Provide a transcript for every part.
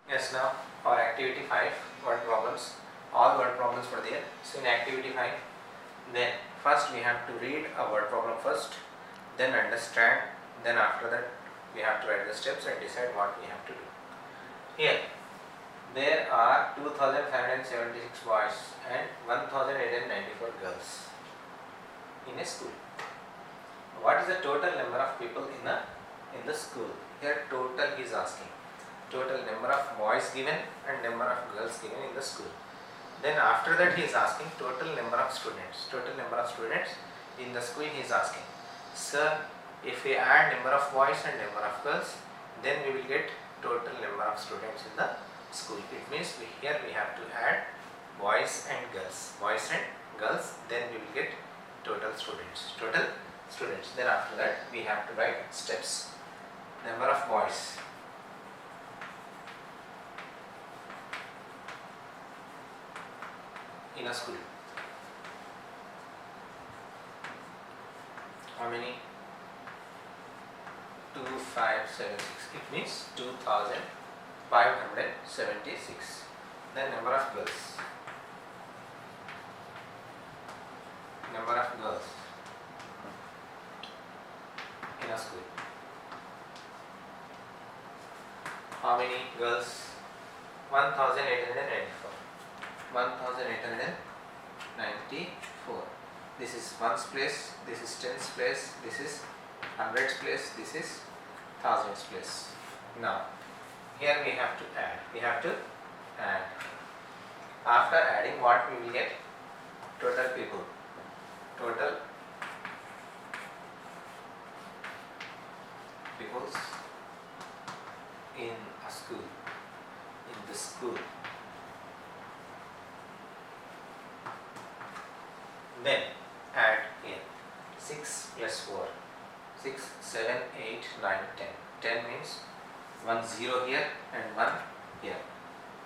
Yes, now for activity 5 word problems, all word problems were there. So in activity 5, then first we have to read a word problem first, then understand, then after that we have to write the steps and decide what we have to do. Here there are 2576 boys and 1894 girls in a school. What is the total number of people in the school? Here total he is asking. Total number of boys given and number of girls given in the school. Then after that he is asking total number of students. Total number of students in the school he is asking. Sir, if we add number of boys and number of girls, then we will get total number of students in the school. It means here we have to add boys and girls. Boys and girls, then we will get total students. Total students. Then after that we have to write steps. Number of boys. In a school. How many? 2576. It means 2576. Then number of girls. Number of girls in a school. How many girls? 1894. 1894. This is ones place, this is tens place, this is hundreds place, this is thousands place. Now here we have to add. We have to add. After adding, what we will get? Total people. Total peoples in a school. In the school. Then add here 6 plus 4, 6, 7, 8, 9, 10. 10 means 1 0 here and 1 here.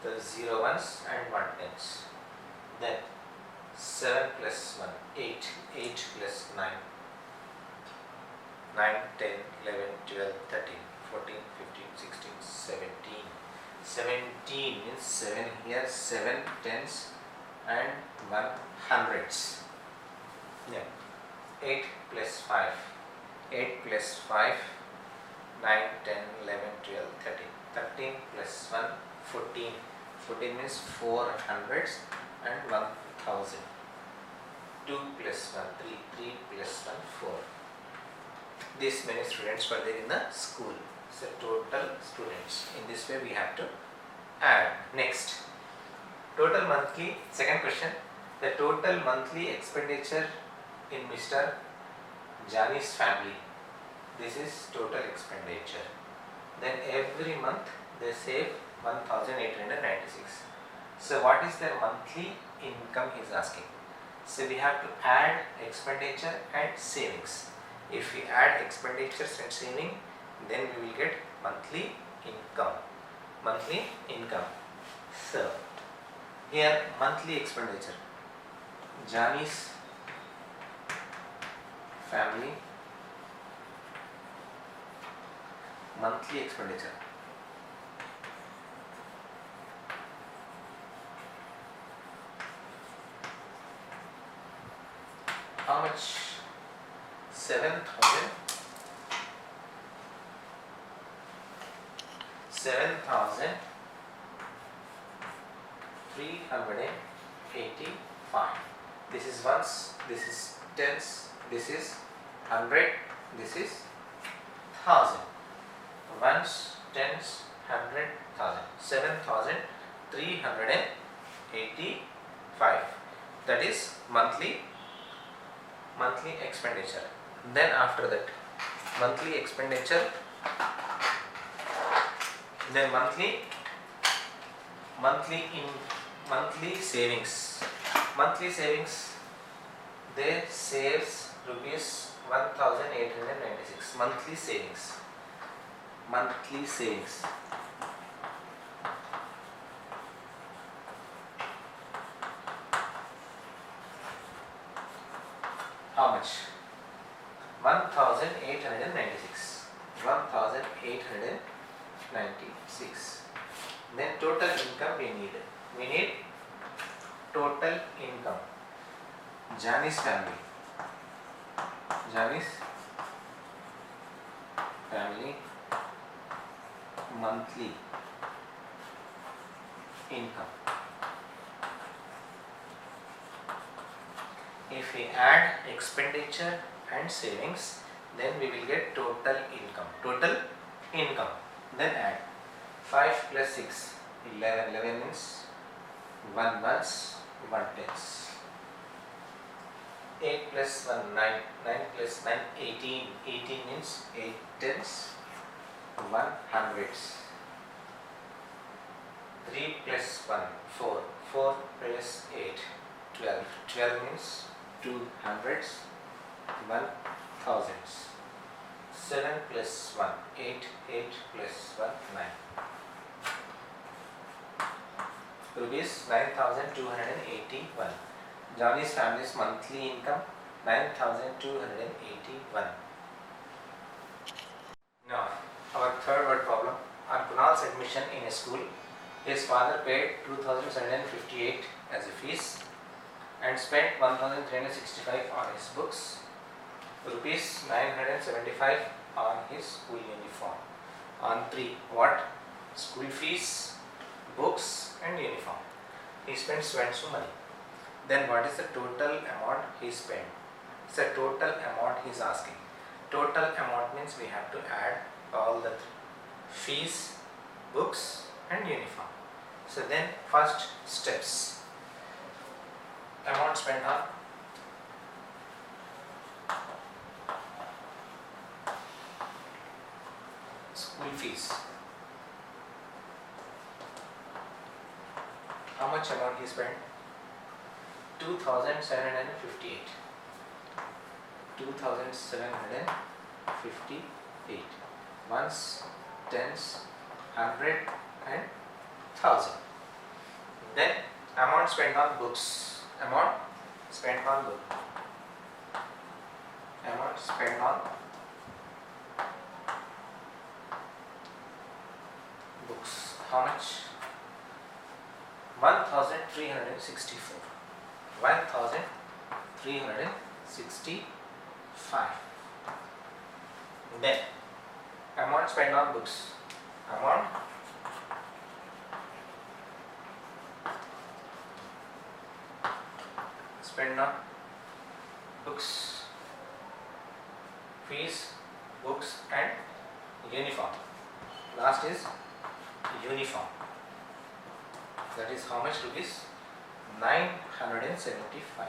The 0 ones and 1 tens. Then 7 plus 1, 8, 8 plus 9, 9, 10, 11, 12, 13, 14, 15, 16, 17. 17 means 7 here, 7 tens and 1 hundreds. Yeah. 8 plus 5, 8 plus 5, 9, 10, 11, 12, 13. 13 plus 1, 14. 14 means 4 hundreds and 1000. 2 plus 1, 3. 3 plus 1, 4. This many students were there in the school. So total students. In this way we have to add. Next. Total monthly, second question. The total monthly expenditure in Mr. Jani's family. This is total expenditure. Then every month they save 1896. So what is their monthly income he is asking. So we have to add expenditure and savings. If we add expenditures and saving, then we will get monthly income. Monthly income. So here monthly expenditure. Jani's family monthly expenditure. How much? 7,385. This is ones, this is tens, this is 100, this is 1000. Ones, tens, 100, 1000. 7,385. That is monthly expenditure. Then after that, monthly expenditure. Then monthly savings. Monthly savings. They saves rupees 1896. Monthly savings. Monthly savings. How much? 1896. 1896. Then total income we need. We need total income. Janice family. Janice family monthly income. If we add expenditure and savings, then we will get total income. Total income. Then add 5 plus 6, 11. 11 means 1 months, 1 tenths. 8 plus 1, 9. 9 plus 9, 18. 18 means 8 tenths, 1 hundredths. 3 plus 1, 4. 4 plus 8, 12. 12 means 2 hundredths, 1 thousandths. 7 plus 1, 8. 8 plus 1, 9. Rupees 9,281. Johnny's family's monthly income 9,281. Now, our third word problem. On Kunal's admission in a school, his father paid 2,758 as a fees and spent 1,365 on his books, rupees 975 on his school uniform. On 3, what? School fees, books and uniform. He spent so and so money. Then what is the total amount he spent? It's the total amount he is asking. Total amount means we have to add all the fees, books and uniform. So then first steps. Amount spent on school fees. How much amount he spent? 2,758. 2,758. Ones, tens, 100 and 1,000. Then amount spent on books. Amount spent on book. Amount spent on books. How much? 1,364. 1,365. Then amount spent on books. Amount spent on books, fees, books and uniform. Last is uniform. That is how much rupees? 975.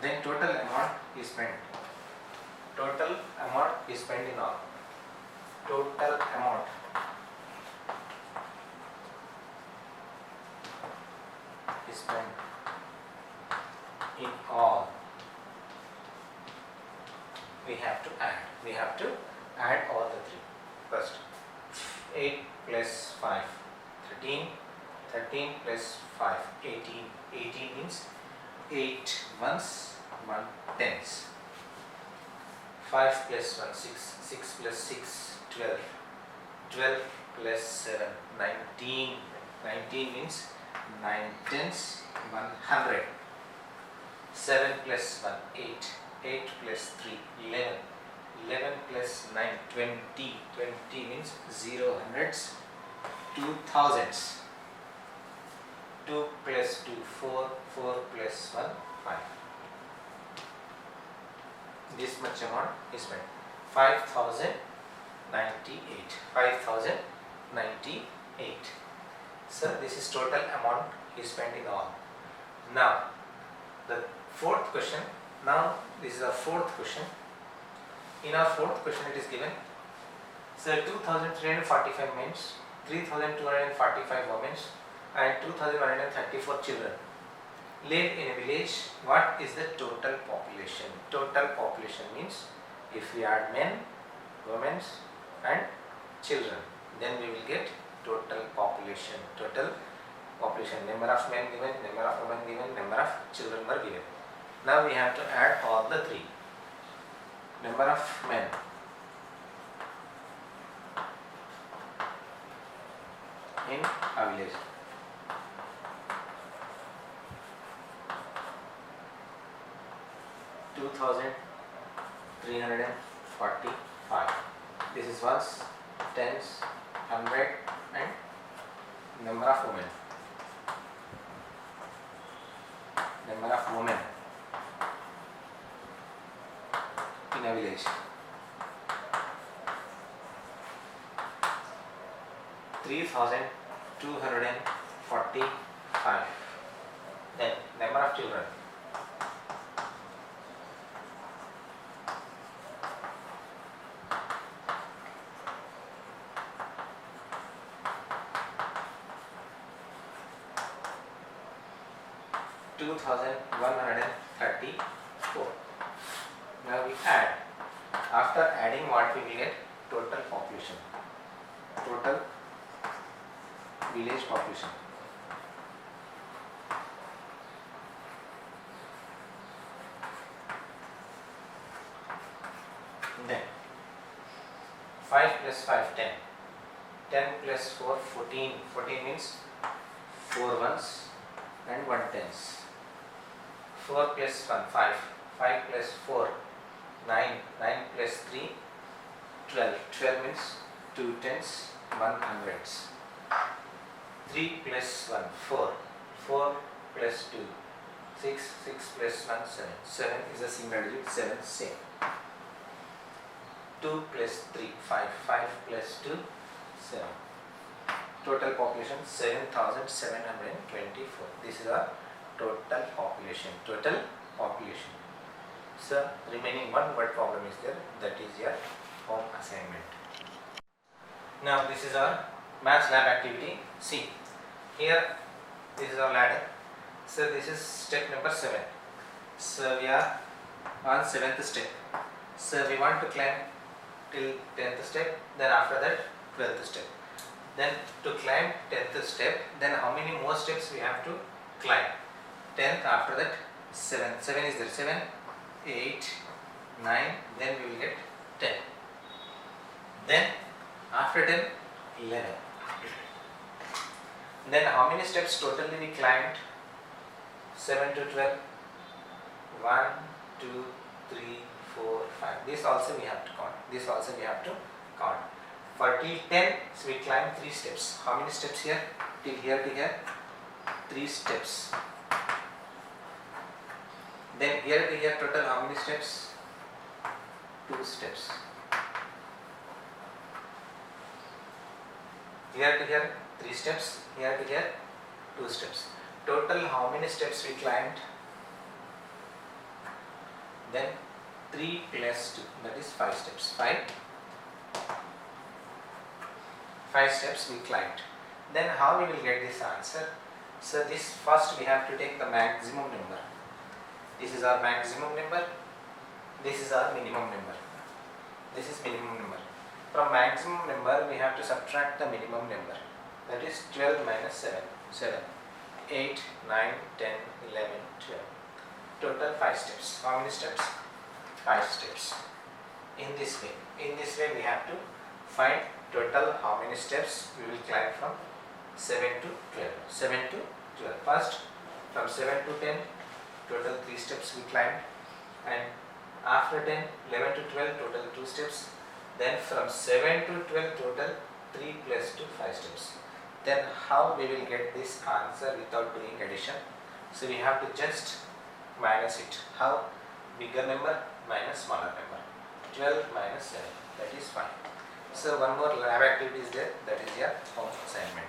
Then total amount is spent. Total amount is spent in all. Total amount is spent in all. We have to add. We have to add all the three. First, 8 plus 5, 13. 13 plus 5, 18. 18 means 8 ones, 1 tens. 5 plus 1, 6. 6 plus 6, 12. 12 plus 7, 19. 19 means 9 tens, 100. 7 plus 1, 8. 8 plus 3, 11. 11 plus 9, 20. 20 means 0 hundreds, 2 thousands. 2 plus 2, 4. 4 plus 1, 5. This much amount is spent. 5,098. 5,098. So this is total amount is spent in all. Now the fourth question. Now this is our fourth question. In our fourth question it is given. So 2,345 men, 3,245 women and 2,134 children live in a village. What is the total population? Total population means if we add men, women and children, then we will get total population. Total population, number of men given, number of women given, number of children were given. Now we have to add all the three. Number of men. in a village. Two 345. This is ones, tens, hundred, and number of women. Number of women in a village. 3,245. Then number of children. Two 1,134. Now we add. After adding, what we will get? Total population. Total village population. Then 5 plus 5, 10. 10 plus 4, 14. 14 means 4 ones and 1 tens. 4 plus 1, 5. 5 plus 4, 9. 9 plus 3, 12. 12 means 2 tens, 1 hundreds. 3 plus 1, 4. 4 plus 2, 6. 6 plus 1, 7. 7 is a single digit, 7 same. 2 plus 3, 5. 5 plus 2, 7. Total population 7,724. This is our total population. Total population. So remaining one word problem is there. That is your home assignment. Now this is our maths lab activity. See, here this is our ladder. So this is step number 7. So we are on 7th step. So we want to climb till 10th step. Then after that 12th step. Then to climb 10th step, then how many more steps we have to climb? 10th, after that 7. 7 is there. 7, 8, 9, then we will get 10. Then after 10, 11. Then how many steps totally we climbed? 7 to 12. 1, 2, 3, 4, 5. This also we have to count. This also we have to count. For till 10, so we climb 3 steps. How many steps here? Till here to here? 3 steps. Then here to here total how many steps? 2 steps. Here to here 3 steps. Here to here 2 steps. Total how many steps we climbed? Then 3 plus 2, that is 5 steps. 5 steps we climbed. Then how we will get this answer? So this first we have to take the maximum number. This is our maximum number. This is our minimum number. This is minimum number. From maximum number we have to subtract the minimum number. That is 12 minus 7. 7. 8, 9, 10, 11, 12. Total 5 steps. How many steps? 5 steps. In this way. In this way we have to find total how many steps we will climb from 7 to 12. 7 to 12. First from 7 to 10 total 3 steps we climbed, and after 10, 11 to 12 total 2 steps. Then from 7 to 12 total 3 plus 2, 5 steps. Then how we will get this answer without doing addition? So we have to just minus it. How? Bigger number minus smaller number. 12 minus 7, that is 5. So one more lab activity is there, that is your home assignment.